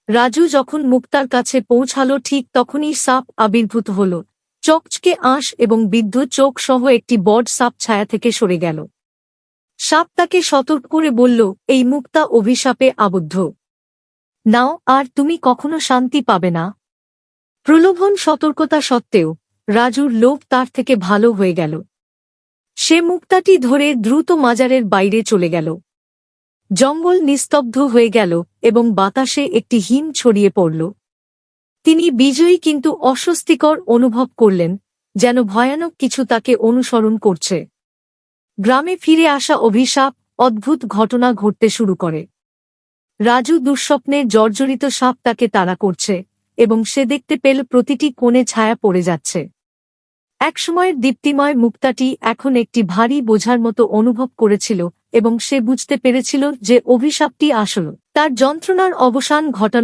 রাজু যখন মুক্তার কাছে পৌঁছাল ঠিক তখনই সাপ আবির্ভূত হল, চকচকে আঁশ এবং বিদ্যুৎ চোখ সহ একটি বড সাপ ছায়া থেকে সরে গেল। সাপ তাকে সতর্ক করে বলল, এই মুক্তা অভিশাপে আবদ্ধ। নাও, আর তুমি কখনো শান্তি পাবে না। প্রলোভন সতর্কতা সত্ত্বেও রাজুর লোভ তার থেকে ভালো হয়ে গেল। সে মুক্তাটি ধরে দ্রুত মাজারের বাইরে চলে গেল। জঙ্গল নিস্তব্ধ হয়ে গেল এবং বাতাসে একটি হিম ছড়িয়ে পড়ল। তিনি বিজয়ী কিন্তু অস্বস্তিকর অনুভব করলেন, যেন ভয়ানক কিছু তাকে অনুসরণ করছে। গ্রামে ফিরে আসা অভিশাপ অদ্ভুত ঘটনা ঘটতে শুরু করে। রাজু দুঃস্বপ্নে জর্জরিত সাপ তাকে তাড়া করছে এবং সে দেখতে পেল প্রতিটি কোণে ছায়া পড়ে যাচ্ছে। একসময়ের দীপ্তিময় মুক্তাটি এখন একটি ভারী বোঝার মতো অনুভব করেছিল এবং সে বুঝতে পেরেছিল যে অভিশাপটি আসল তার যন্ত্রণার অবসান ঘটানো।